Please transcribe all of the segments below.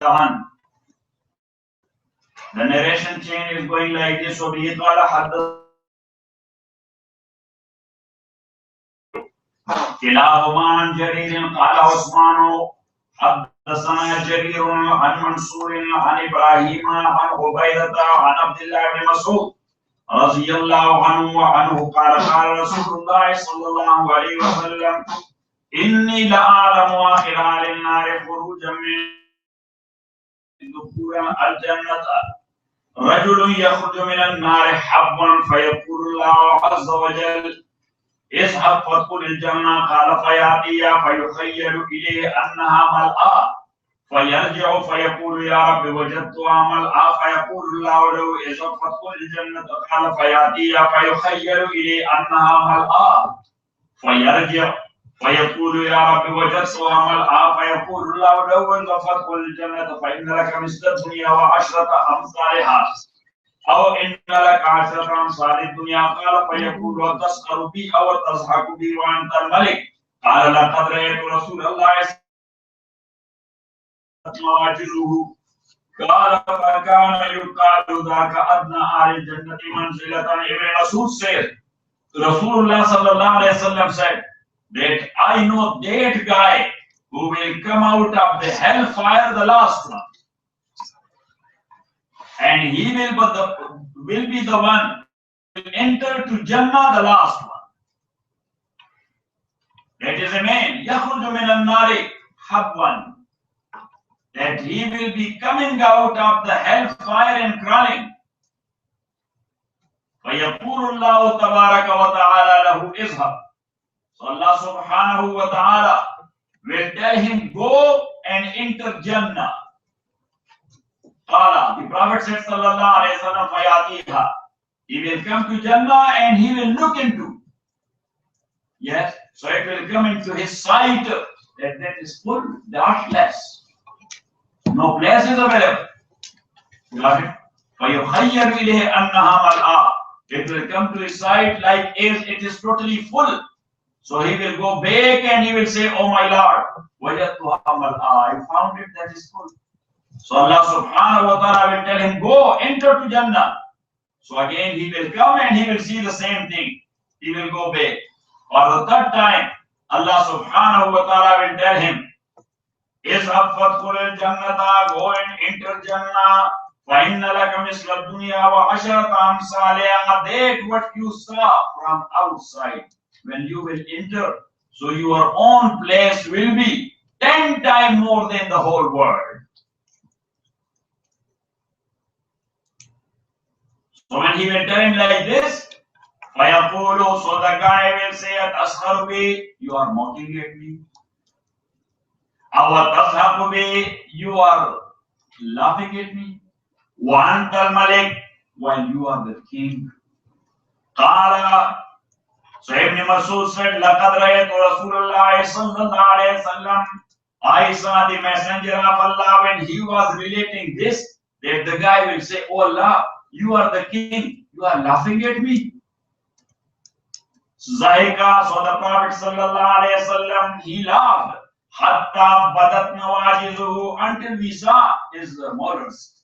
The narration chain is going like this. وَبِهِ قَالَ كلاهما عن جرير قال عثمان حدثنا جرير عن منصور عن إبراهيم عن عبيدة عن عبد الله بن مسعود رضي الله عنه وعنه قال قال رسول الله صلى الله عليه وسلم إني لأعلم آخر أهل النار خروجا من دخول الجنة رجل يخرج من النار حبا فيقول الله عز وجل اذهب فادخل الجنة قال فيأتي فيخيل إليه أنها ملأى فيرجع فيقول يا رب وجدتها ملأى فيقول الله له اذهب فادخل الجنة قال فيأتي فيخيل إليه أنها ملأى فيرجع فيقول يا رب وجدتها ملأى فيقول الله له اذهب فادخل الجنة فإن لك مثل الدنيا وعشرة أمثالها أو إن لك عشرة أمثال الدنيا قال فيقول وتسخر بي أو تضحك بي وأنت الملك قال لقد رأيت رسول الله معجزه قال فكان يقال ذاك أدنى أهل الجنة منزلة. Ibn Masud says Rasulullah sallallahu alaihi wasallam said that I know that guy who will come out of the hellfire, the last one, and he will be the one who will enter to Jannah, the last one. That is a man, yakhruju min an-nari habwan, that he will be coming out of the hellfire and crawling. فَيَقُولُ اللَّهُ تَبَارَكَ وَتَعَالَى لَهُ اذْهَبْ. So Allah subhanahu wa ta'ala will tell him, go and enter Jannah. Qala, the Prophet said sallallahu alayhi wa sallam, fayatiha. He will come to Jannah and he will look into. Yes, so it will come into his sight that is full, darkness. No place is available. Got it? فَيُخَيَّرُ إِلَيْهِ أَنَّهَا مَلْآ. It will come to his sight like it is totally full. So he will go back and he will say, oh my Lord, وَجَدْتُهَا مَلْآ. I found it that is full. So Allah subhanahu wa ta'ala will tell him, go, enter to Jannah. So again he will come and he will see the same thing. He will go back. For the third time, Allah subhanahu wa ta'ala will tell him, اذهب فادخل الجنة, go and enter Jannah. فإن لك مثل الدنيا وعشرة أمثالها. That what you saw from outside when you will enter. So your own place will be 10 times more than the whole world. So when he will tell him like this, فيقول, so the guy will say, أتسخر بي, you are mocking at me. أو تضحك بي, you are laughing at me. وأنت الملك, while you are the king. قال, so Ibn Masud said, لقد رأيت رسول الله صلى الله عليه وسلم. I saw the messenger of Allah when he was relating this, that the guy will say, oh Allah, you are the king, you are laughing at me. Zahika, so the Prophet sallallahu alayhi wasallam, he laughed. Hatta badat nawajizuhu, until we saw his molars.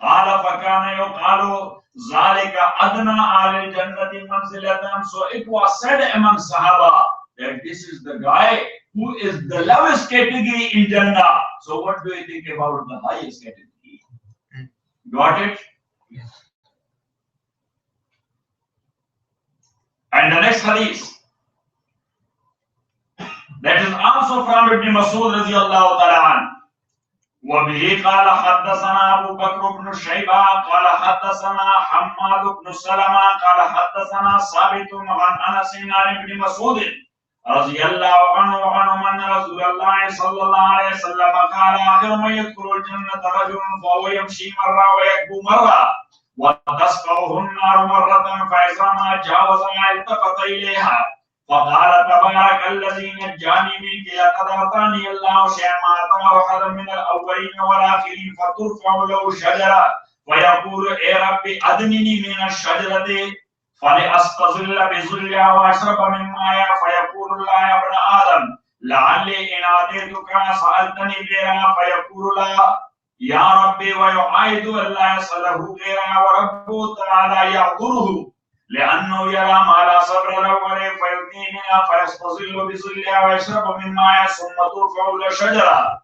Qala fakana yuqalu zalika adna ahli jannati manzilatan. So it was said among Sahaba that this is the guy who is the lowest category in Jannah. So what do you think about the highest category? Got it? Yes. And the next hadith, that is also from Ibn Masud radiyallahu ta'ala anhu. وبه قال حدثنا أبو بكر بن شيبة قال حدثنا حماد بن سلمة قال حدثنا ثابت عن أنس عن ابن مسعود رضي الله عنه أن رسول الله صلى الله عليه وسلم قال آخر من يدخل الجنة رجل فهو يمشي مرة ويكبو مرة وتسقطه النار مرة فإذا ما جاوزها التفت إليها فقال تبارك الذي نجاني منك لقد أعطاني الله شيئا ما أعطى أحدا من الأولين والآخرين فترفع له شجرة فيقول يا ربي أدنني من الشجرة فلأستظل بظلها وأشرب من مائها فيقول الله يا ابن آدم لعلي إن أتيتك سألتني غيرها فيقول لا يا ربي ويعايد ألا يسأله غيرها وربه تعالى يعذره لأنه يرى ما لا صبر له عليه فيؤتي منها فيستظل بظلها ويشرب من ماءها ثم ترفع له شجرة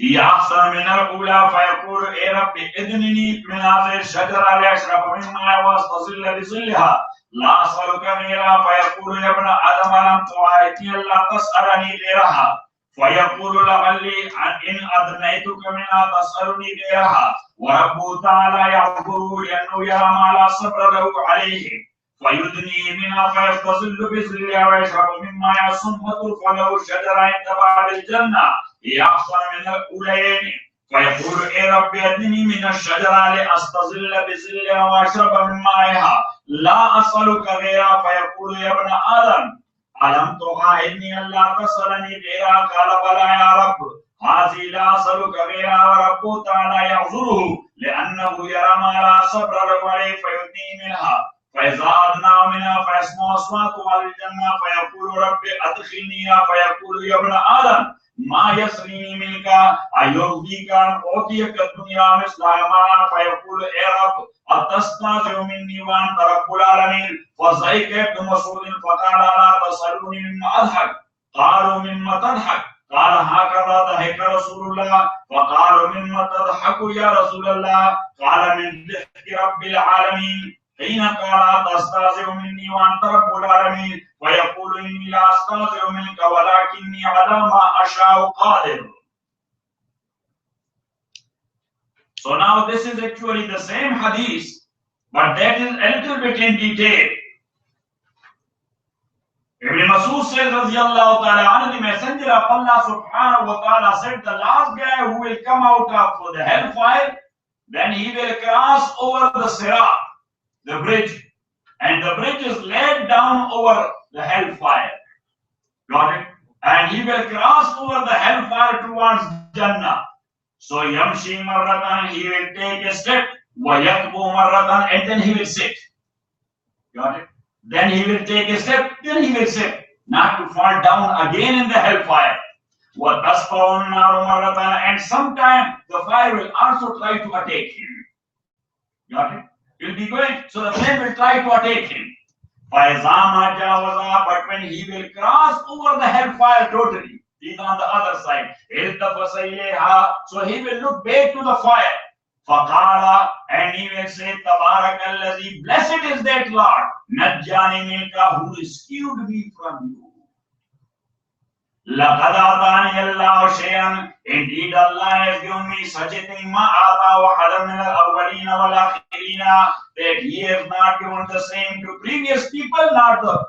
هي أحسن من الأولى فيقول إي ربي إذنني من هذه الشجرة لأشرب من ماءها وأستظل بظلها لا أسألك غيرها فيقول يا ابن آدم لم تعاهدني ألا تسألني غيرها فيقول لعلي إن أدنيتك منها تسألني غيرها وربه تعالى يعذره لأنه يرى ما لا صبر له عليه فيدني منها فيستظل بظلها ويشرب من ماءها ثم ترفع له شجرة عند باب الجنة هي أحسن من الأولين فيقول إي ربي أدنني من الشجرة لأستظل بظلها وأشرب من مائها لا أسألك غيرها فيقول يا ابن آدم ألم تعاهدني ألا تسألني غيرها قال بلى يا رب هذه لا أسألك غيرها وربه تعالى يعذره لأنه يرى ما لا صبر له عليه فيؤتيه منها فإذا أدنى منها فيسمع أصواته على الجنة فيقول ربي أدخلنيها فيقول يا ابن آدم ما يسرني منك أيرضيك أن أعطيك الدنيا مثلها معها فيقول إي رب أتستهزئ مني وأنت رب العالمين فضحك ابن مسعود فقال لا تسألوني مما أضحك قالوا مما تضحك قال هكذا ضحك رسول الله فقالوا مما تضحك يا رسول الله قال من ضحك رب العالمين حين قال تستهزئ مني وأنت رب العالمين ويقول إني لا أستهزئ منك ولكني على ما أشاء قادر. So now this is actually the same hadith, but that is a little bit in detail. Ibn Masud says, Radiyallahu ta'ala, the messenger of Allah subhanahu wa ta'ala said, the last guy who will come out of the hellfire, then he will cross over the Sirat, the bridge, and the bridge is laid down over the hellfire. Got it? And he will cross over the hellfire towards Jannah. So Yamshi Marratan, he will take a step, Wayakbu Marratan, and then he will sit. Got it? Then he will take a step, then he will sit, not to fall down again in the hellfire. وَتَسْقَوْنَ نَارُ مَرَّةً, and sometime the fire will also try to attack him. Got it? He'll be going, so the flame will try to attack him. But when he will cross over the hellfire totally, he's on the other side. So he will look back to the fire. فَقَالَ, and he will say, تَبَارَكَ الَّذِي, blessed is that Lord, نَجَّانِ مِنْكَ, who rescued me from you. لَقَدْ أَعْطَانِيَ اللَّهُ شَيْئًا, indeed Allah has given me such a thing, مَا أَعْطَى أَحَدًا مِنَ الْأَوَّلِينَ وَالْآخِرِينَ, that he has not given the same to previous people, not the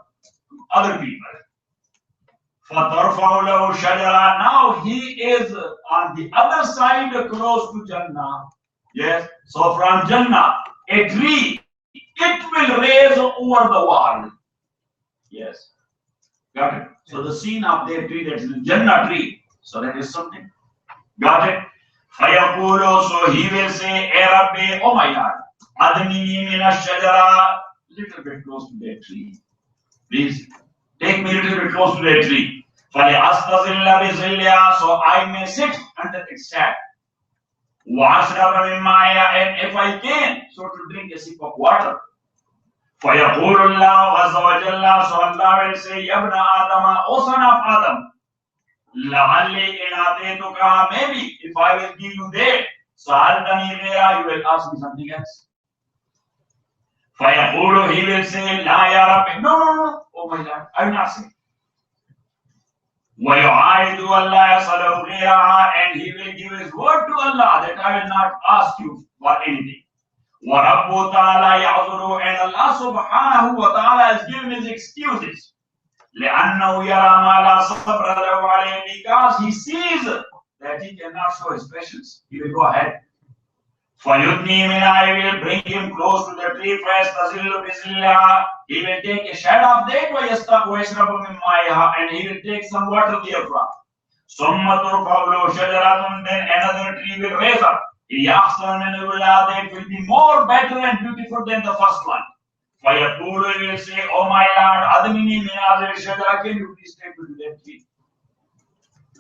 other people. فَتَرْفَعُ لَهُ شَجَرًا, now he is on the other side close to Jannah. Yes, so from Jannah, a tree, it will raise over the wall. Yes, got it. So the scene of that tree, that is the Jannah tree. So that is something. Got it? فَيَقُولُ, so he will say, "Ey Rabbi, oh my God, أَدْنِي مِنَ الشَّجَرَةِ, little bit close to that tree. Please, take me a little bit close to that tree. فَلِأَسْتَظِلَّ بِظِلِّهَا, so I may sit under its shade. وَأَشْرَبَ مِن مَّائِهَا, and if I can, so to drink a sip of water. فَيَقُولُ اللَّهُ عَزَّ وَجَلَّ, so Allah will say, يَا ابْنَ آدَمَ, O son of Adam, لَعَلِّي إِنْ أَتَيْتُكَ, maybe if I will give you that, سَأَلْتَنِي غَيْرَهَا, you will ask me something else. فَيَقُولُ, he will say, لَا يَا رَبِّ, no, oh my God, I will not say. وَيُعَاهِدُ أَلَّا يَسْأَلَهُ غَيْرَهَا, and he will give his word to Allah that I will not ask you for anything. وَرَبُّ تَعَالَى يَعْذُرُهُ, and Allah subhanahu wa ta'ala has given his excuses. لِأَنَّهُ يَرَى مَا لَا صَبْرَ لَهُ عَلَيْهِ, because he sees that he cannot show his patience. He will go ahead. فَيُدْنِي مِنْهَا, I will bring him close to the tree, فَيَسْتَظِلُّ بِظِلِّهَا, he will take a shadow of that, وَيَشْرَبُ مِن مَّائِهَا, and he will take some water therefrom. ثُمَّ تُرْفَعُ لَهُ شَجَرَةٌ, then another tree will raise up. يَحْسَنُ مِنْ الْأُولَىٰ, that will be more better and beautiful than the first one. فَيَقُولُ, he will say, oh my Lord, أَدْنِنِي مِنْ هَذِهِ الشَّجَرَةِ, can you please take me to that tree?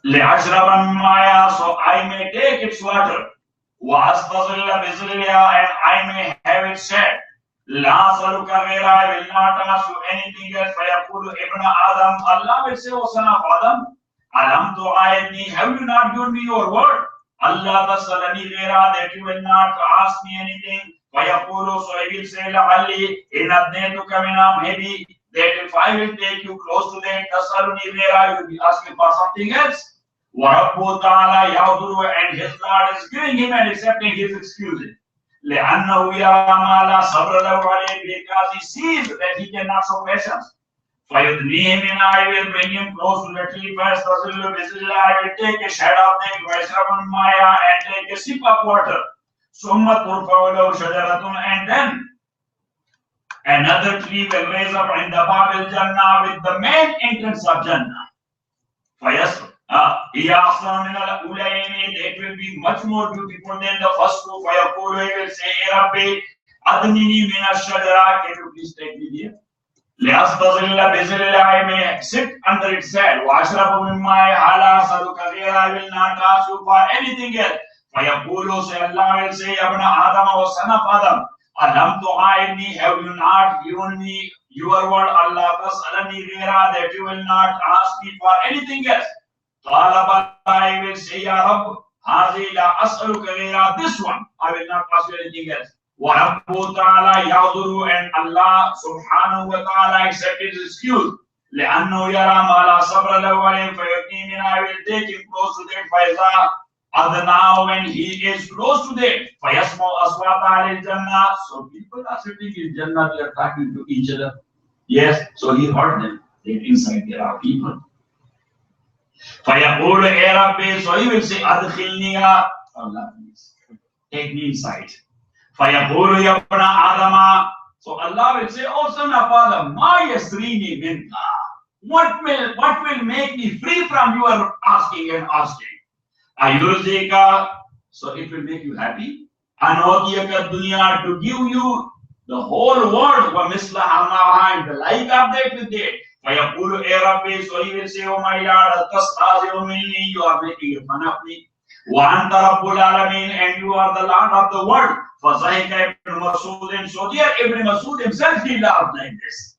لِأَشْرَبَ مِنْ مَائِهَا, so I may take its water. وَأَسْتَظِلَّ بِظِلِّهَا, and I may have it shade. لَا أَسْأَلُكَ غَيْرَهَا, I will not ask you anything else. فَيَقُولُ ابْنَ آدَمَ, Allah will say, O son of Adam, أَلَمْ تُعَاهِدْنِي, have you not given me your word? Allah تَسْأَلَنِي غَيْرَهَا, that you will not ask me anything. فَيَقُولُ, so he will say, لَعَلِّي إِنْ أَدْنَيْتُكَ مِنْهَا, maybe that if I will take you close to that, تَسْأَلُنِي غَيْرَهَا, you will be asking for something else. وَرَبُّ تَعَالَى يَعْذُرُ, and his Lord is giving him and accepting his excuses. لأنه يرى ما لا صبر له عليه, because he sees that he cannot show patience. فيدنيه من, I will bring him close to the tree. فيستظل بظلها, I will take a shade of it. ويشرب من مائها, and take a sip of water. ثم ترفع له شجرة, and then another tree will raise up in the Bab al-Jannah, with the main entrance of Jannah. فيسر هي أحسن من الأولين, it will be much more beautiful than the first two. فيقول, he will say, يا ربي أدنني من الشجرة, can you please take me here? لأستظل بظلها, I may sit under its shade. وأشرب من مائها لا أسألك غيرها, I will not ask you for anything else. فيقول, so Allah will say, ابن آدم, O son of Adam, ألم تعاهدني, have you not given me your word? Allah تسألني غيرها, that you will not ask me for anything else. قال بلى, I will say, يا رب هذه لا أسألك غيرها, this one I will not ask you anything else. ورب تعالى يعذر, and Allah subhanahu wa ta'ala accepted his excuse. لأنه يرى ما لا صبر له عليه فيقيم, and I will take him close to that. فإذا أدناه, when he is close to that, فيسمع أصوات أهل الجنة, so people are sitting in Jannah, they are talking to each other. Yes, so he heard them, that inside there are people. فيقول يا ربي, so he will say, أدخلني, Allah please take me inside. فيقول يا ابن آدم, so Allah will say, O son of Adam, ما يسريني منك, what will make me free from your asking and asking? أيرزقك, so it will make you happy. أنوتيك الدنيا, to give you the whole world, ومثلها معها, and the like of that with it. فيقول يا ربي, so he will say, oh my Lord, تستهزئ مني, you are making fun of me. وأنت رب العالمين, and you are the Lord of the world. فضحك ابن مسعود, so dear Ibn Mas'ud himself, he laughed like this.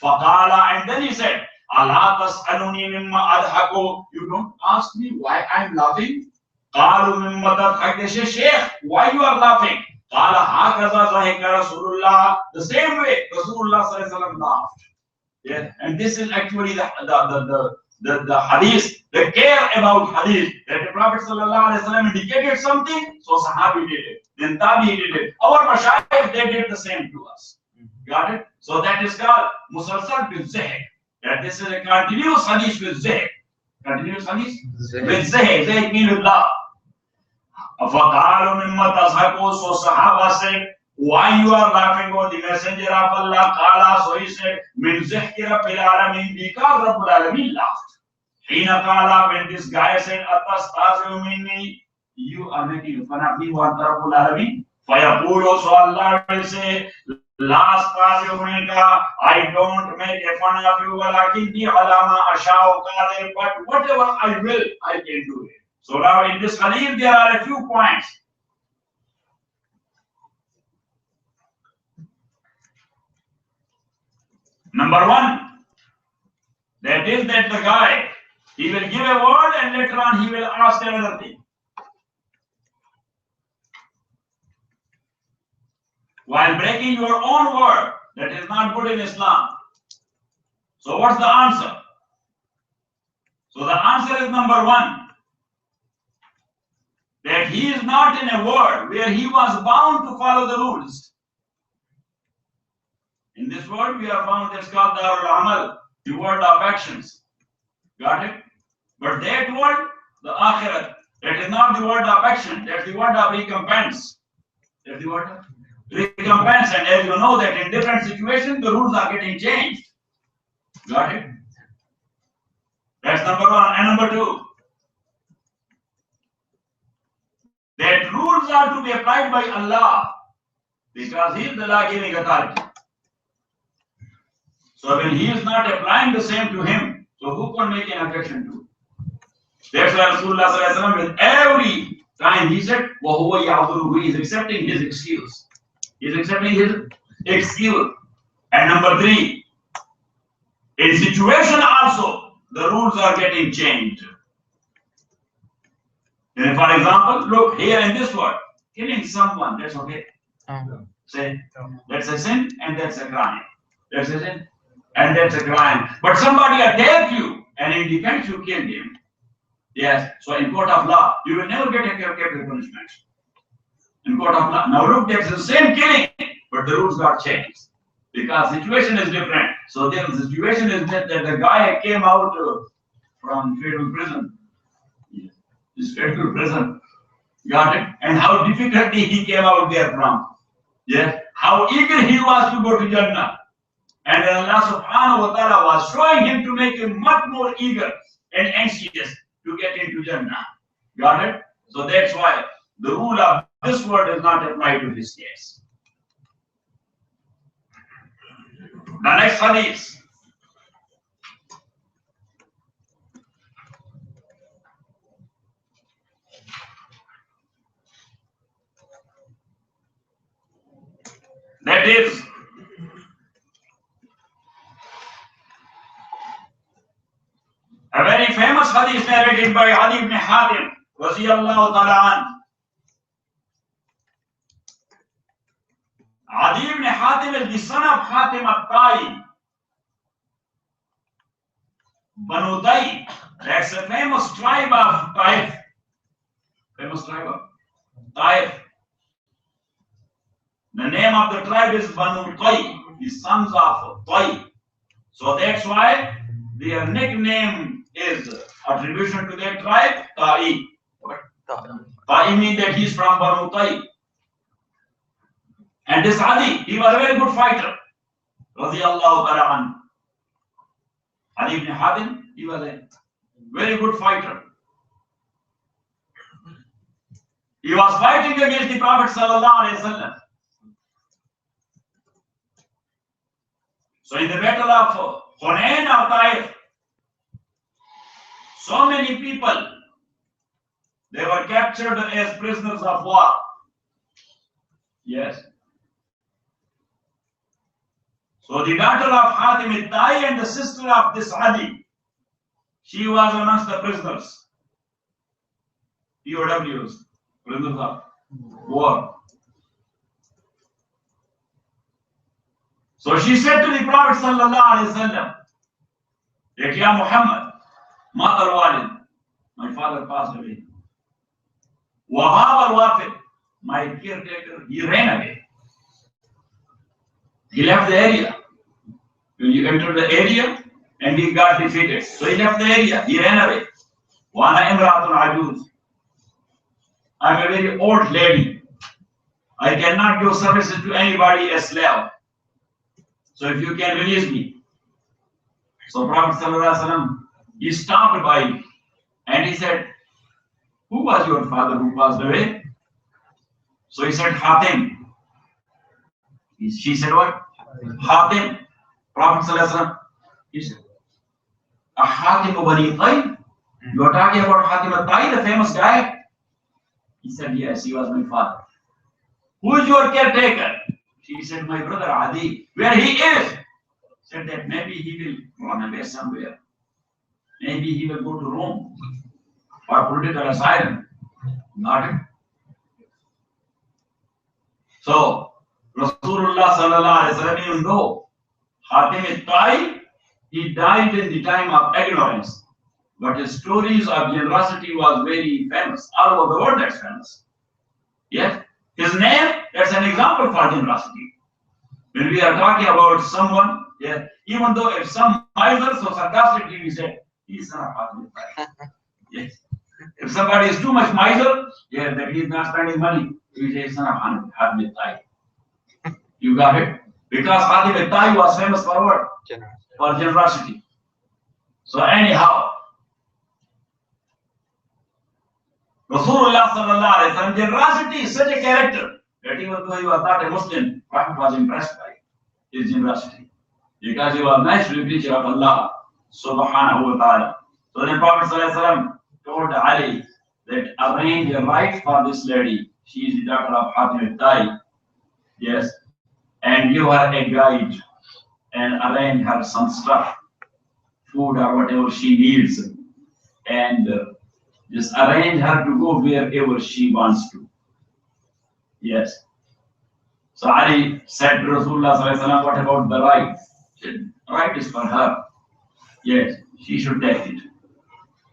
فقال, and then he said, ألا تسألني مما أضحك, you don't ask me why I'm laughing. قالوا مما تضحك, they say, Sheikh, why you are laughing? قال هكذا ضحك رسول الله, the same way Rasulullah sallallahu alaihi wasallam laughed. Yeah, and this is actually the hadith, the care about hadith, that the Prophet sallallahu alaihi wasallam indicated something, so Sahabi did it, then Tabi did it. Our Mashayikh, they did the same to us. Got it? So that is called Musalsal bil Zahir. That this is a continuous hadith with Zahir. Continuous hadith with Zahir. Zahir means with love. فَقَالُوا مِمَّا تَضْحَكُونَ, so Sahaba said, why you are laughing, O the Messenger of Allah? Qala, so he said, min zihki Rabbil Alamin, because Rabbul Alamin laughed. Hina qala, when this guy said, Atastazi'u minni, you are making fun of me, wa anta Rabbul Alamin. Fayaqulu, so Allah will say, La astazi'u minka, I don't make a fun of you, walakinni ala ma asha'u qadir, but whatever I will, I can do it. So now in this hadith, there are a few points. Number one, that is that the guy, he will give a word and later on he will ask another thing. While breaking your own word, that is not good in Islam. So what's the answer? So the answer is number one, that he is not in a world where he was bound to follow the rules. In this world, we are bound, that's called Darul Amal, the world of actions. Got it? But that world, the Akhirat, that is not the world of action, that's the world of recompense. That's the word of recompense. And as you know that in different situations, the rules are getting changed. Got it? That's number one. And number two, that rules are to be applied by Allah, because He is the law giving authority. So when he is not applying the same to him, so who can make an objection to? That's why Rasulullah with every time he said, وَهُوَ يَعْذُرُهُ, he is accepting his excuse. He is accepting his excuse. And number 3, in situation also, the rules are getting changed. And for example, look here in this word, killing someone, that's okay. Say, that's a sin and that's a crime. That's a sin and that's a crime. But somebody attacked you and in defense you killed him. Yes, so in court of law, you will never get a capital punishment. In court of law. Now look, that's the same killing, but the rules got changed. Because situation is different. So the situation is that the guy came out from federal prison. Yes. This federal prison. Got it? And how difficultly he came out there from. Yes. How eager he was to go to Jannah. And Allah subhanahu wa ta'ala was showing him to make him much more eager and anxious to get into Jannah. Got it? So that's why the rule of this word is not applied to this case. The next hadith. That is a very famous hadith narrated by Adi ibn Hatim, radiyallahu ta'ala anhu. Adi ibn Hatim is the son of Hatim al-Ta'i. Banu Ta'i, that's a famous tribe of Taif. Famous tribe of Taif. The name of the tribe is Banu Ta'i, the sons of Ta'i. So that's why their nickname is attribution to their tribe, Ta'i. Ta'i means that he's from Banu Ta'i. And this Adi, he was a very good fighter. Radiyallahu ta'ala anhu. Adi ibn Hatim, he was a very good fighter. He was fighting against the Prophet sallallahu alaihi wasallam. So in the battle of Hunayn of Taif, so many people, they were captured as prisoners of war. Yes. So the daughter of Hatim al-Ta'i and the sister of this Adi, she was amongst the prisoners. POWs, prisoners of war. So she said to the Prophet sallallahu alaihi wasallam, that Ya Muhammad, Matar Walid, my father passed away. Wahab al-Wafid, my caretaker, he ran away. He left the area. When you enter the area and he got defeated. So he left the area, he ran away. Wana imratun ajuz. I'm a very old lady. I cannot give services to anybody as slave. So if you can release me. So Prophet sallallahu alaihi wasallam, he stopped by and he said, who was your father who passed away? So he said, Hatim. She said what? Hatim. Prophet sallallahu alaihi wasallam, he said, a Hatim Bani Ta'i? You are talking about Hatim al-Ta'i, the famous guy? He said, yes, he was my father. Who is your caretaker? She said, my brother Adi. Where he is? Said that maybe he will run away somewhere. Maybe he will go to Rome for political asylum. Not it. So, Rasulullah sallallahu alaihi wasallam, even though Hatim al-Ta'i, he died in the time of ignorance, but his stories of generosity was very famous. All over the world, that's famous. Yes, his name, that's an example for generosity. When we are talking about someone, yeah, even though if some miser, so sarcastically we say, he's not Hatim al-Ta'i. Yes. If somebody is too much miser, yeah, that he is not spending money, we say, son of Hatim al-Ta'i. You got it? Because Hatim al-Ta'i was famous for what? For generosity. So anyhow, Rasulullah sallallahu alaihi wasallam, generosity is such a character that even though he was not a Muslim, Prophet was impressed by his generosity. because he was naturally creature of Allah subhanahu wa ta'ala. So then Prophet sallallahu alaihi wasallam told Ali that arrange a rite for this lady. She is the daughter of Hatim al-Tai. Yes. And give her a guide and arrange her some stuff, food or whatever she needs. And just arrange her to go wherever she wants to. Yes. So Ali said to Rasulullah sallallahu alaihi wasallam, what about the right? He said, right is for her. Yes, she should take it.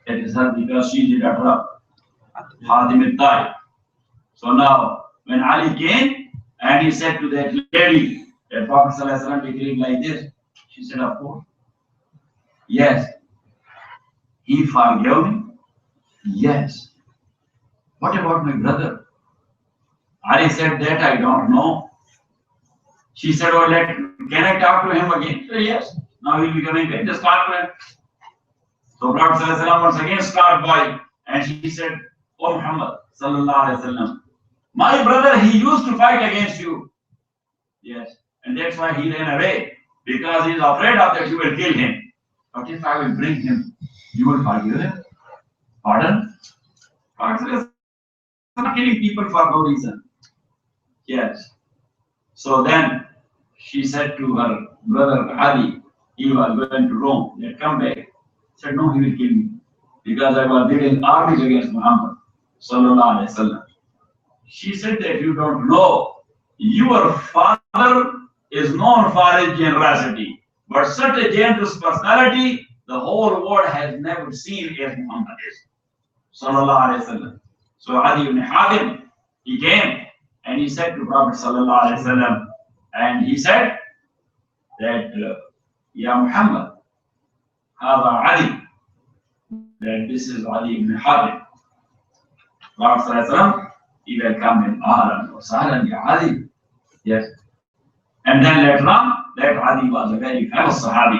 It is her because she is the daughter of Hatim al-Tai. So now, when Ali came and he said to that lady, that Prophet sallallahu alaihi wasallam declared like this, she said, of course. Yes. He forgave me? Yes. What about my brother? Ali said that I don't know. She said, oh, can I talk to him again? He said, yes. Now he'll be coming back. Just talk to him. So Prophet sallallahu alaihi wasallam once again started by, and she said, oh Muhammad sallallahu alaihi wasallam, my brother, he used to fight against you. Yes. And that's why he ran away. Because he is afraid of that you will kill him. But if I will bring him, you will forgive him? Pardon? Prophet is not killing people for no reason. Yes. So then she said to her brother Ali, he was going to Rome, let come back. He said, no, he will kill me. Because I was leading armies against Muhammad sallallahu alaihi wasallam. She said that you don't know. Your father is known for his generosity. But such a generous personality, the whole world has never seen as Muhammad is. Sallallahu alaihi wasallam. So Adi ibn Hatim, he came and he said to Prophet sallallahu alaihi wasallam, and he said that, Ya Muhammad, Hada Ali, that this is Adi ibn Hatim. Prophet sallallahu alaihi wasallam, he welcomed him, Ahlan wa sahlan ya Ali. Yes. And then later on, that Adi was a very famous Sahabi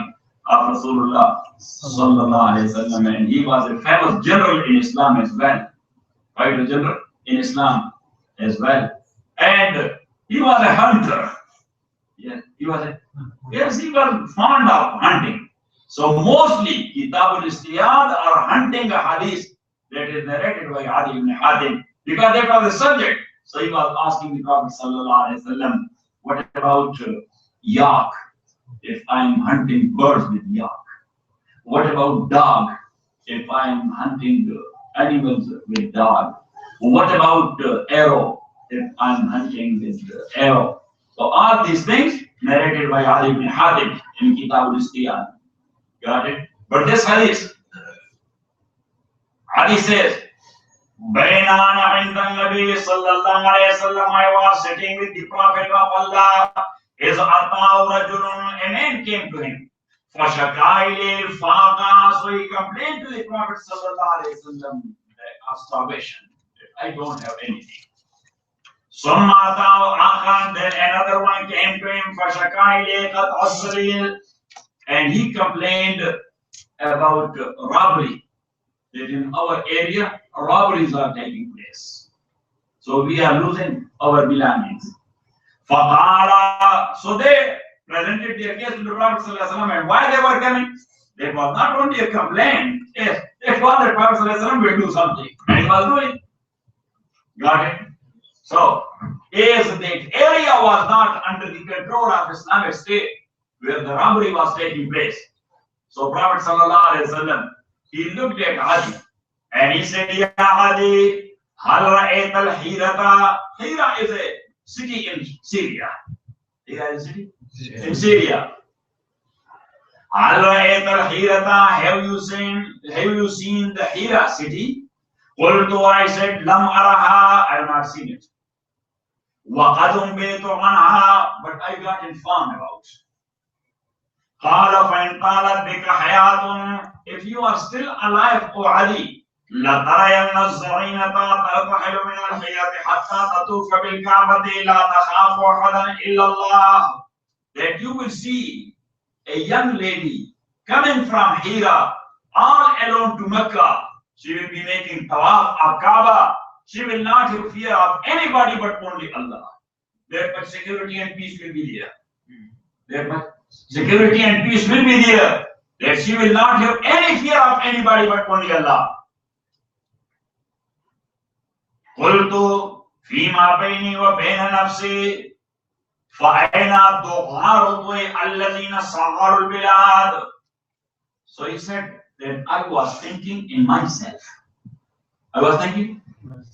of Rasulullah sallallahu alaihi wasallam, and he was a famous general in Islam as well. Quite a general in Islam as well. And he was a hunter. Yes, he was fond of hunting. So mostly Kitab al-Istiyad are hunting a hadith that is narrated by Adi ibn Hatim, because that was the subject. So he was asking the Prophet sallallahu alaihi wasallam, what about yak? If I'm hunting birds with yak? What about dog? If I'm hunting animals with dog? What about arrow? If I'm hunting with arrow? So all these things narrated by Ali ibn Hatim in Kitab al-Istiyad. Got it? But this hadith, Ali says, Bainana inda Nabi sallallahu alayhi wasallam, I was sitting with the Prophet of Allah. Is ata'u rajulun, a man came to him. Fashakaili faqa, so he complained to the Prophet sallallahu alayhi wasallam of starvation. I don't have anything. Summa ata'u akhan, then another one came to him. Fashakaili qad asril, and he complained about robbery. That in our area, robberies are taking place. So we are losing our belongings. Faqala, so they presented their case to the Prophet sallallahu alaihi wasallam, and why they were coming? That was not only a complaint, yes, they thought that Prophet sallallahu alaihi wasallam will do something, and he was doing. Got it? So, as that area was not under the control of Islamic State, where the robbery was taking place, so Prophet sallallahu alaihi wasallam, he looked at Ali and he said, Ya Ali, hal ra'ayt al-Hirata? Hira is a city in Syria. Hira is a city in Syria. Hal ra'ayt al-Hirata? Have you seen the Hira city? Qultu, I said, Lam araha, I have not seen it. Wa qad unbitu anha, but I got informed about it. If you are still alive, O Ali, that you will see a young lady coming from Hira all alone to Mecca. She will be making tawaf of Kaaba. She will not have fear of anybody but only Allah. That much security and peace will be there. That much security and peace will be there. That she will not have any fear of anybody but only Allah. قلت فيما بيني وبين نفسي فأين الدغار الذين صغروا البلاد. So he said that I was thinking in myself. I was thinking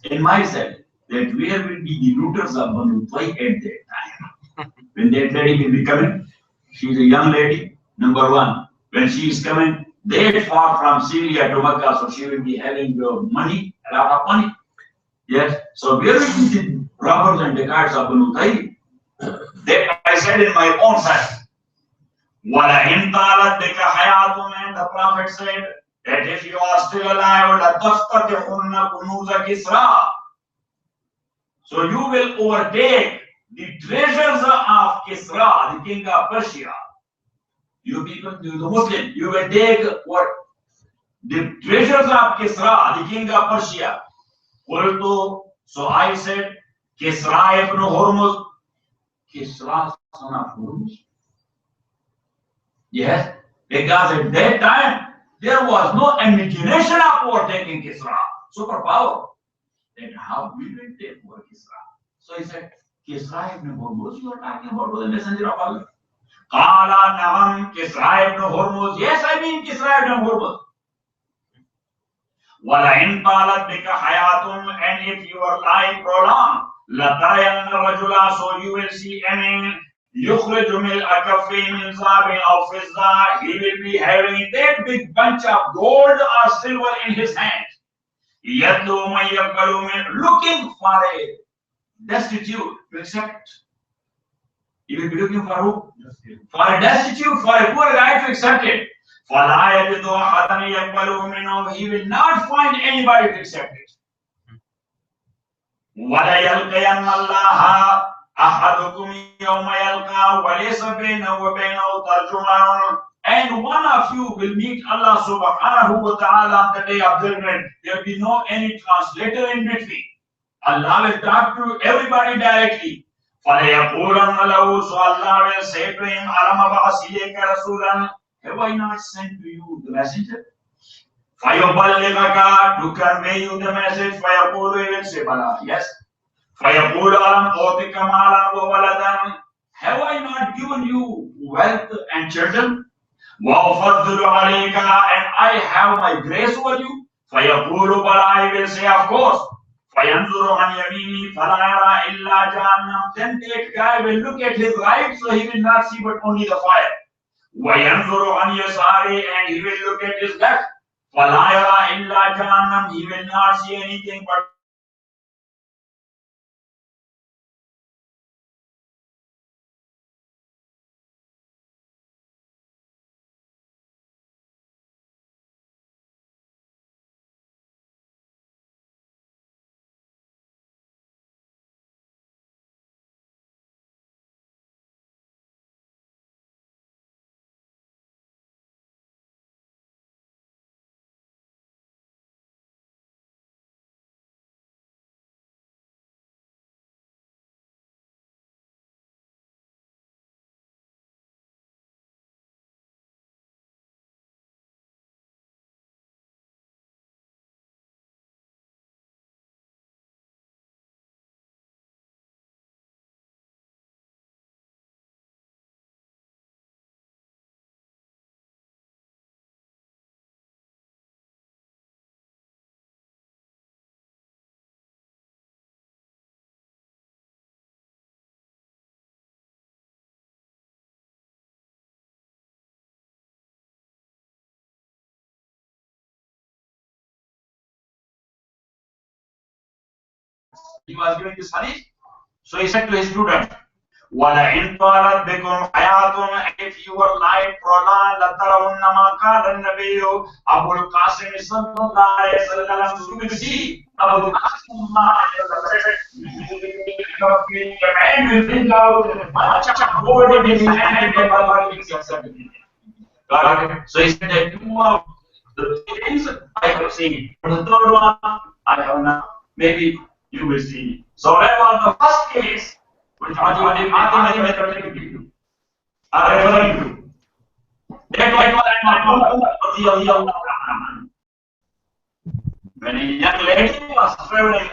in myself that where will be the looters of Banu Tayy at that time. When that lady will be coming, she is a young lady, number one. When she is coming that far from Syria to Makkah, so she will be having money, a lot of money. Yes. So where will be the robbers and dacoits of Banu Tayy? That I said in my own sense. وَلَئِنْ طَالَتْ بِكَ حَيَاةٌ, and the Prophet said that if you are still alive, لَتَفْتَتِحُنَّ كُنُوزَ كِسْرَى. So you will overtake the treasures of Kisra, the king of Persia. You people, the Muslim, you will take what? The treasures of Kisra, the king of Persia. So I said, Kisra ibn Hormuz. Kisra, son of Hormuz? Yes, because at that time, there was no imagination of overtaking Kisra, superpower. Then how we will take over Kisra? So he said, Kisra ibn Hormuz, you are talking about the messenger of Allah. Qala na'am, Kisra ibn Hormuz. Yes, I mean Kisra ibn Hormuz. وَلَئِنْ طَالَتْ بِكَ حَيَاةٌ, and if your life prolonged, لَتَرَيَنَّ الرَّجُلَ, so you will see a man, يُخْرِجُ مِلْءَ كَفِّهِ مِنْ ذَهَبٍ أَوْ فِضَّةٍ, he will be having that big bunch of gold or silver in his hand. يَتْلُو مَنْ يَقْبَلُ مِنْهُ, looking for a destitute to accept. He will be looking for who? For a destitute, for a poor guy to accept it. فَلَا يَجِدُ أَحَدًا يَقْبَلُهُ مِنْهُ, he will not find anybody to accept it. وَلَيَلْقَيَنَّ اللَّهَ أَحَدُكُمْ يَوْمَ يَلْقَاهُ وَلَيْسَ بَيْنَهُ وَبَيْنَهُ تَرْجُمَانٌ, and one of you will meet Allah subhanahu wa ta'ala on the day of judgment. There will be no any translator in between. Allah will talk to everybody directly. فَلَيَقُولَنَّ لَهُ, so Allah will say to him, أَلَمْ أَبْعَثْ إِلَيْكَ رَسُولًا, have I not sent to you the messenger? فَيُبَلِّغَكَ, to convey you the message. فَيَقُولُ, he will say, Bala, yes. فَيَقُولُ أَلَمْ أُعْطِكَ مَالًا وَوَلَدًا, have I not given you wealth and children? وَأُفَضِّلُ عَلَيْكَ, and I have my grace over you. فَيَقُولُ Bala, he will say, of course. فَيَنْظُرُ عَنْ يَمِينِهِ فَلَا يَرَى إِلَّا جَهَنَّمَ, then that guy will look at his right, so he will not see but only the fire. وَيَنْظُرُ عَنْ يَسَارِهِ, and he will look at his left. فَلَا يَرَى إِلَّا جَهَنَّمَ, he will not see anything but he was giving this hadith. So he said to his student, وَلَئِنْ طَالَتْ بِكُمْ حَيَاةٌ, if your life prolonged, لَتَرَوْنَّ مَا قَالَ النَّبِيُّ, Abu al-Qasim sallallahu alayhi wa sallam, you will see Abu al-Qasim and will bring out a bunch of gold in his hand and Allah will accept it. So he said that two of the things I have seen, but the third one I have not. Maybe you will see. So that was the first case which are referring to. That was when a young lady was traveling